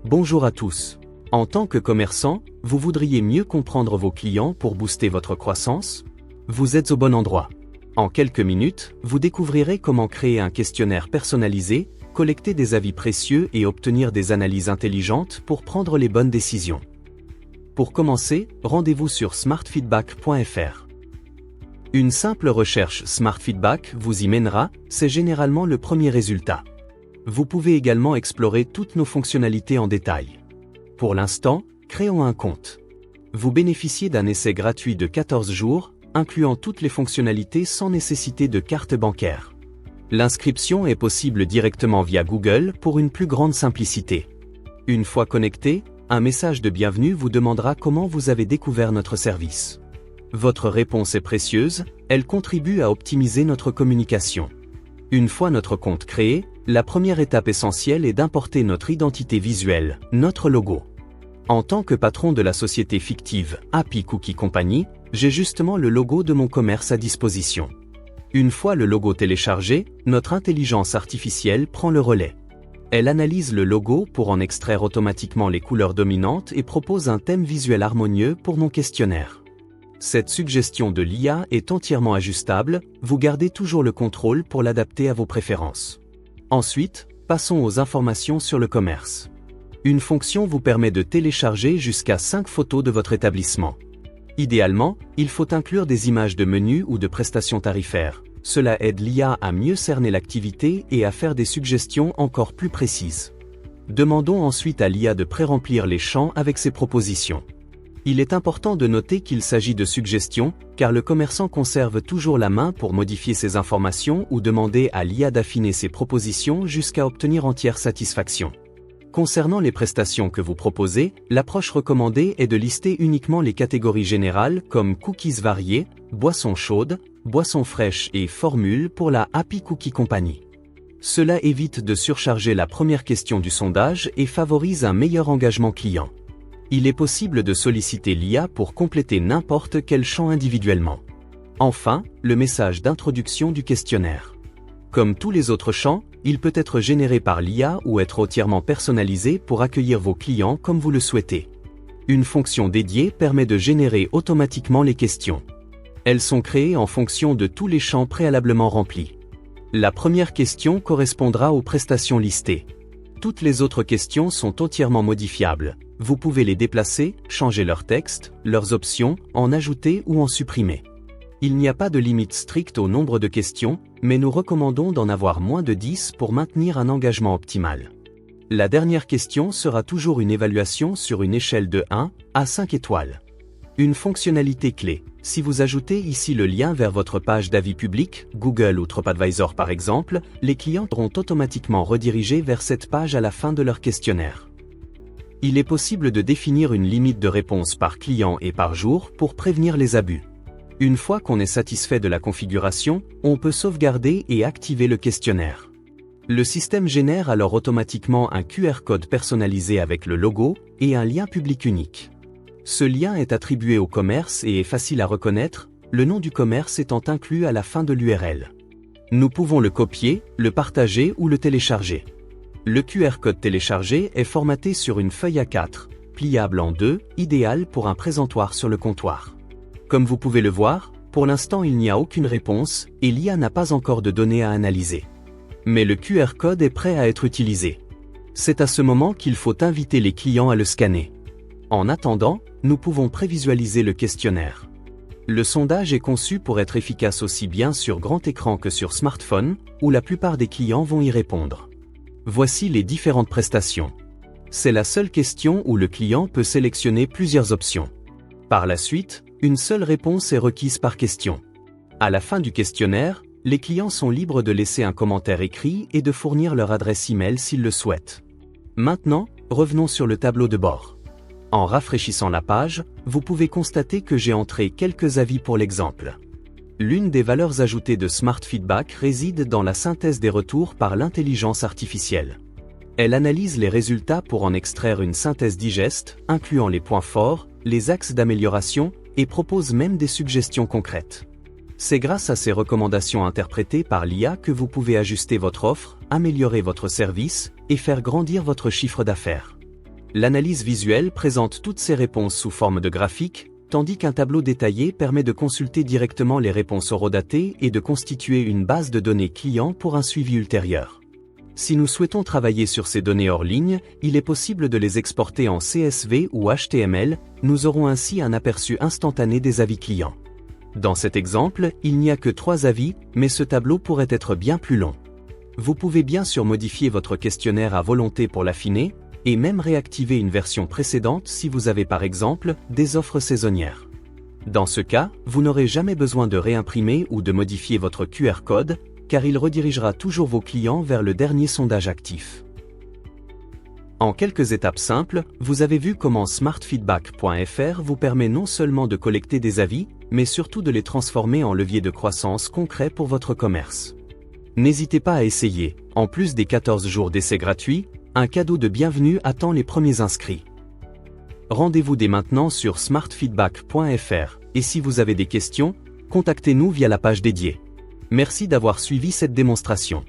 Bonjour à tous. En tant que commerçant, vous voudriez mieux comprendre vos clients pour booster votre croissance? Vous êtes au bon endroit. En quelques minutes, vous découvrirez comment créer un questionnaire personnalisé, collecter des avis précieux et obtenir des analyses intelligentes pour prendre les bonnes décisions. Pour commencer, rendez-vous sur smartfeedback.fr. Une simple recherche Smart Feedback vous y mènera, c'est généralement le premier résultat. Vous pouvez également explorer toutes nos fonctionnalités en détail. Pour l'instant, créons un compte. Vous bénéficiez d'un essai gratuit de 14 jours, incluant toutes les fonctionnalités sans nécessité de carte bancaire. L'inscription est possible directement via Google pour une plus grande simplicité. Une fois connecté, un message de bienvenue vous demandera comment vous avez découvert notre service. Votre réponse est précieuse, elle contribue à optimiser notre communication. Une fois notre compte créé, la première étape essentielle est d'importer notre identité visuelle, notre logo. En tant que patron de la société fictive Happy Cookie Company, j'ai justement le logo de mon commerce à disposition. Une fois le logo téléchargé, notre intelligence artificielle prend le relais. Elle analyse le logo pour en extraire automatiquement les couleurs dominantes et propose un thème visuel harmonieux pour mon questionnaire. Cette suggestion de l'IA est entièrement ajustable, vous gardez toujours le contrôle pour l'adapter à vos préférences. Ensuite, passons aux informations sur le commerce. Une fonction vous permet de télécharger jusqu'à 5 photos de votre établissement. Idéalement, il faut inclure des images de menus ou de prestations tarifaires. Cela aide l'IA à mieux cerner l'activité et à faire des suggestions encore plus précises. Demandons ensuite à l'IA de pré-remplir les champs avec ses propositions. Il est important de noter qu'il s'agit de suggestions, car le commerçant conserve toujours la main pour modifier ses informations ou demander à l'IA d'affiner ses propositions jusqu'à obtenir entière satisfaction. Concernant les prestations que vous proposez, l'approche recommandée est de lister uniquement les catégories générales comme cookies variés, boissons chaudes, boissons fraîches et formules pour la Happy Cookie Company. Cela évite de surcharger la première question du sondage et favorise un meilleur engagement client. Il est possible de solliciter l'IA pour compléter n'importe quel champ individuellement. Enfin, le message d'introduction du questionnaire. Comme tous les autres champs, il peut être généré par l'IA ou être entièrement personnalisé pour accueillir vos clients comme vous le souhaitez. Une fonction dédiée permet de générer automatiquement les questions. Elles sont créées en fonction de tous les champs préalablement remplis. La première question correspondra aux prestations listées. Toutes les autres questions sont entièrement modifiables. Vous pouvez les déplacer, changer leur texte, leurs options, en ajouter ou en supprimer. Il n'y a pas de limite stricte au nombre de questions, mais nous recommandons d'en avoir moins de 10 pour maintenir un engagement optimal. La dernière question sera toujours une évaluation sur une échelle de 1 à 5 étoiles. Une fonctionnalité clé. Si vous ajoutez ici le lien vers votre page d'avis public, Google ou TripAdvisor par exemple, les clients seront automatiquement redirigés vers cette page à la fin de leur questionnaire. Il est possible de définir une limite de réponse par client et par jour pour prévenir les abus. Une fois qu'on est satisfait de la configuration, on peut sauvegarder et activer le questionnaire. Le système génère alors automatiquement un QR code personnalisé avec le logo et un lien public unique. Ce lien est attribué au commerce et est facile à reconnaître, le nom du commerce étant inclus à la fin de l'URL. Nous pouvons le copier, le partager ou le télécharger. Le QR code téléchargé est formaté sur une feuille A4, pliable en deux, idéal pour un présentoir sur le comptoir. Comme vous pouvez le voir, pour l'instant il n'y a aucune réponse et l'IA n'a pas encore de données à analyser. Mais le QR code est prêt à être utilisé. C'est à ce moment qu'il faut inviter les clients à le scanner. En attendant, nous pouvons prévisualiser le questionnaire. Le sondage est conçu pour être efficace aussi bien sur grand écran que sur smartphone, où la plupart des clients vont y répondre. Voici les différentes prestations. C'est la seule question où le client peut sélectionner plusieurs options. Par la suite, une seule réponse est requise par question. À la fin du questionnaire, les clients sont libres de laisser un commentaire écrit et de fournir leur adresse email s'ils le souhaitent. Maintenant, revenons sur le tableau de bord. En rafraîchissant la page, vous pouvez constater que j'ai entré quelques avis pour l'exemple. L'une des valeurs ajoutées de Smart Feedback réside dans la synthèse des retours par l'intelligence artificielle. Elle analyse les résultats pour en extraire une synthèse digeste, incluant les points forts, les axes d'amélioration, et propose même des suggestions concrètes. C'est grâce à ces recommandations interprétées par l'IA que vous pouvez ajuster votre offre, améliorer votre service et faire grandir votre chiffre d'affaires. L'analyse visuelle présente toutes ces réponses sous forme de graphique, tandis qu'un tableau détaillé permet de consulter directement les réponses horodatées et de constituer une base de données clients pour un suivi ultérieur. Si nous souhaitons travailler sur ces données hors ligne, il est possible de les exporter en CSV ou HTML, nous aurons ainsi un aperçu instantané des avis clients. Dans cet exemple, il n'y a que 3 avis, mais ce tableau pourrait être bien plus long. Vous pouvez bien sûr modifier votre questionnaire à volonté pour l'affiner, et même réactiver une version précédente si vous avez par exemple des offres saisonnières. Dans ce cas, vous n'aurez jamais besoin de réimprimer ou de modifier votre QR code, car il redirigera toujours vos clients vers le dernier sondage actif. En quelques étapes simples, vous avez vu comment smartfeedback.fr vous permet non seulement de collecter des avis, mais surtout de les transformer en levier de croissance concret pour votre commerce. N'hésitez pas à essayer, en plus des 14 jours d'essai gratuits, un cadeau de bienvenue attend les premiers inscrits. Rendez-vous dès maintenant sur smartfeedback.fr, et si vous avez des questions, contactez-nous via la page dédiée. Merci d'avoir suivi cette démonstration.